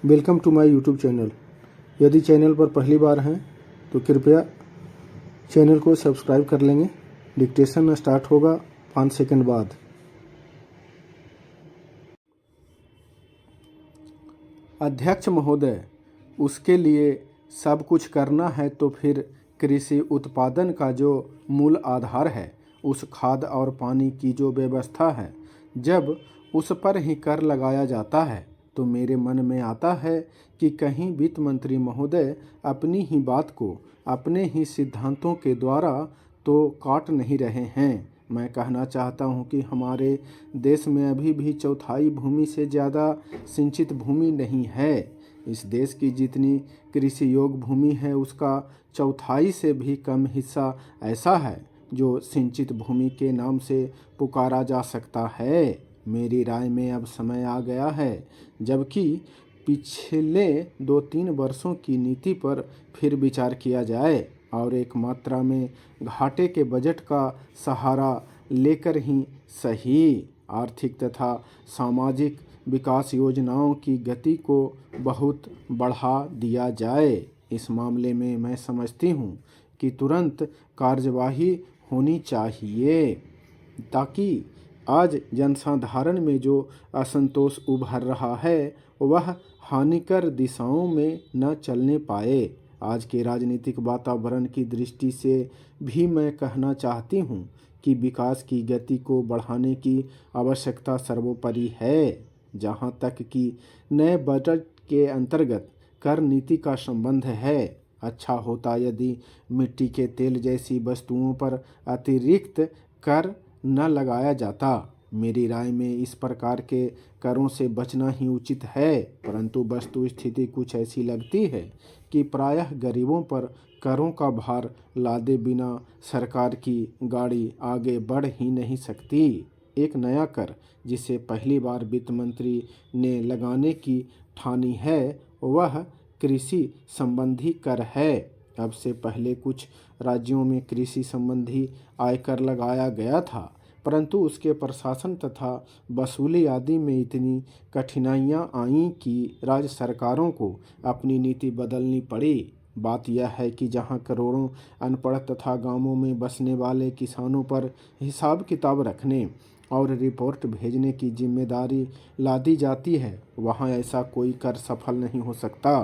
Welcome to my YouTube channel. यदि channel पर पहली बार हैं तो कृपया चैनल को सब्सक्राइब कर लेंगे। डिक्टेशन स्टार्ट होगा 5 सेकंड बाद। अध्यक्ष महोदय, उसके लिए सब कुछ करना है तो फिर कृषि उत्पादन का जो मूल आधार है, उस खाद और पानी की जो व्यवस्था है, जब उस पर ही कर लगाया जाता है तो मेरे मन में आता है कि कहीं वित्त मंत्री महोदय अपनी ही बात को अपने ही सिद्धांतों के द्वारा तो काट नहीं रहे हैं। मैं कहना चाहता हूं कि हमारे देश में अभी भी चौथाई भूमि से ज़्यादा सिंचित भूमि नहीं है। इस देश की जितनी कृषि योग्य भूमि है उसका चौथाई से भी कम हिस्सा ऐसा है जो सिंचित भूमि के नाम से पुकारा जा सकता है। मेरी राय में अब समय आ गया है जबकि पिछले 2-3 वर्षों की नीति पर फिर विचार किया जाए और एक मात्रा में घाटे के बजट का सहारा लेकर ही सही आर्थिक तथा सामाजिक विकास योजनाओं की गति को बहुत बढ़ा दिया जाए। इस मामले में मैं समझती हूँ कि तुरंत कार्यवाही होनी चाहिए ताकि आज जनसाधारण में जो असंतोष उभर रहा है वह हानिकर दिशाओं में न चलने पाए। आज के राजनीतिक वातावरण की दृष्टि से भी मैं कहना चाहती हूँ कि विकास की गति को बढ़ाने की आवश्यकता सर्वोपरि है। जहाँ तक कि नए बजट के अंतर्गत कर नीति का संबंध है, अच्छा होता यदि मिट्टी के तेल जैसी वस्तुओं पर अतिरिक्त कर न लगाया जाता। मेरी राय में इस प्रकार के करों से बचना ही उचित है, परंतु वस्तु स्थिति कुछ ऐसी लगती है कि प्रायः गरीबों पर करों का भार लादे बिना सरकार की गाड़ी आगे बढ़ ही नहीं सकती। एक नया कर जिसे पहली बार वित्त मंत्री ने लगाने की ठानी है वह कृषि संबंधी कर है। अब से पहले कुछ राज्यों में कृषि संबंधी आयकर लगाया गया था, परंतु उसके प्रशासन तथा वसूली आदि में इतनी कठिनाइयां आईं कि राज्य सरकारों को अपनी नीति बदलनी पड़ी। बात यह है कि जहां करोड़ों अनपढ़ तथा गांवों में बसने वाले किसानों पर हिसाब किताब रखने और रिपोर्ट भेजने की जिम्मेदारी लादी जाती है, वहां ऐसा कोई कर सफल नहीं हो सकता।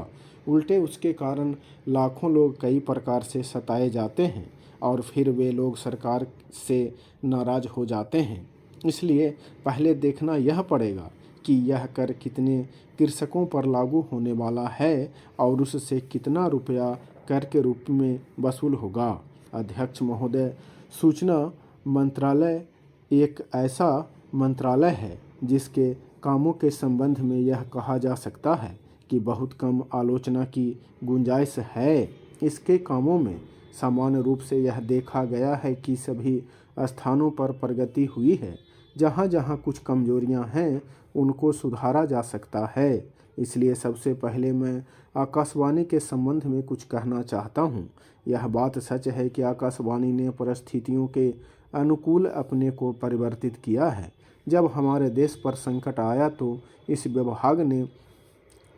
उल्टे उसके कारण लाखों लोग कई प्रकार से सताए जाते हैं और फिर वे लोग सरकार से नाराज हो जाते हैं। इसलिए पहले देखना यह पड़ेगा कि यह कर कितने कृषकों पर लागू होने वाला है और उससे कितना रुपया कर के रूप में वसूल होगा। अध्यक्ष महोदय, सूचना मंत्रालय एक ऐसा मंत्रालय है जिसके कामों के संबंध में यह कहा जा सकता है कि बहुत कम आलोचना की गुंजाइश है। इसके कामों में सामान्य रूप से यह देखा गया है कि सभी स्थानों पर प्रगति हुई है। जहाँ जहाँ कुछ कमजोरियाँ हैं उनको सुधारा जा सकता है। इसलिए सबसे पहले मैं आकाशवाणी के संबंध में कुछ कहना चाहता हूँ। यह बात सच है कि आकाशवाणी ने परिस्थितियों के अनुकूल अपने को परिवर्तित किया है। जब हमारे देश पर संकट आया तो इस विभाग ने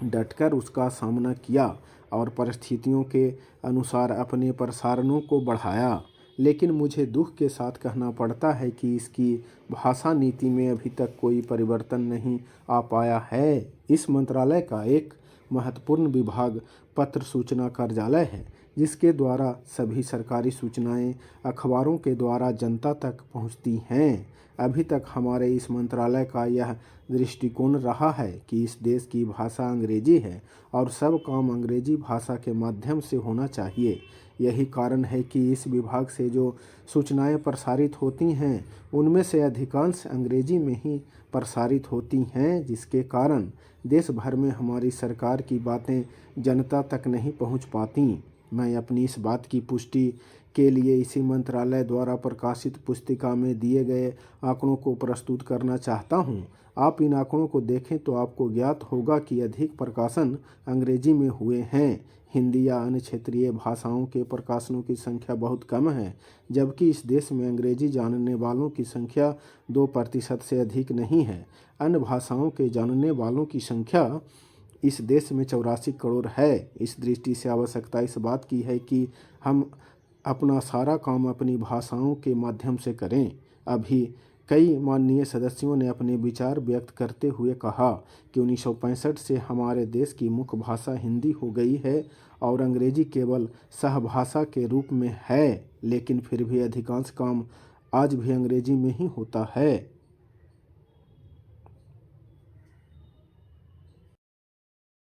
डटकर उसका सामना किया और परिस्थितियों के अनुसार अपने प्रसारणों को बढ़ाया। लेकिन मुझे दुख के साथ कहना पड़ता है कि इसकी भाषा नीति में अभी तक कोई परिवर्तन नहीं आ पाया है। इस मंत्रालय का एक महत्वपूर्ण विभाग पत्र सूचना कार्यालय है, जिसके द्वारा सभी सरकारी सूचनाएं अखबारों के द्वारा जनता तक पहुंचती हैं। अभी तक हमारे इस मंत्रालय का यह दृष्टिकोण रहा है कि इस देश की भाषा अंग्रेजी है और सब काम अंग्रेजी भाषा के माध्यम से होना चाहिए। यही कारण है कि इस विभाग से जो सूचनाएं प्रसारित होती हैं उनमें से अधिकांश अंग्रेजी में ही प्रसारित होती हैं, जिसके कारण देश भर में हमारी सरकार की बातें जनता तक नहीं पहुंच पाती। मैं अपनी इस बात की पुष्टि के लिए इसी मंत्रालय द्वारा प्रकाशित पुस्तिका में दिए गए आंकड़ों को प्रस्तुत करना चाहता हूं। आप इन आंकड़ों को देखें तो आपको ज्ञात होगा कि अधिक प्रकाशन अंग्रेजी में हुए हैं। हिंदी या अन्य क्षेत्रीय भाषाओं के प्रकाशनों की संख्या बहुत कम है, जबकि इस देश में अंग्रेजी जानने वालों की संख्या 2% से अधिक नहीं है। अन्य भाषाओं के जानने वालों की संख्या इस देश में 84 करोड़ है। इस दृष्टि से आवश्यकता इस बात की है कि हम अपना सारा काम अपनी भाषाओं के माध्यम से करें। अभी कई माननीय सदस्यों ने अपने विचार व्यक्त करते हुए कहा कि 1965 से हमारे देश की मुख्य भाषा हिंदी हो गई है और अंग्रेजी केवल सहभाषा के रूप में है, लेकिन फिर भी अधिकांश काम आज भी अंग्रेजी में ही होता है।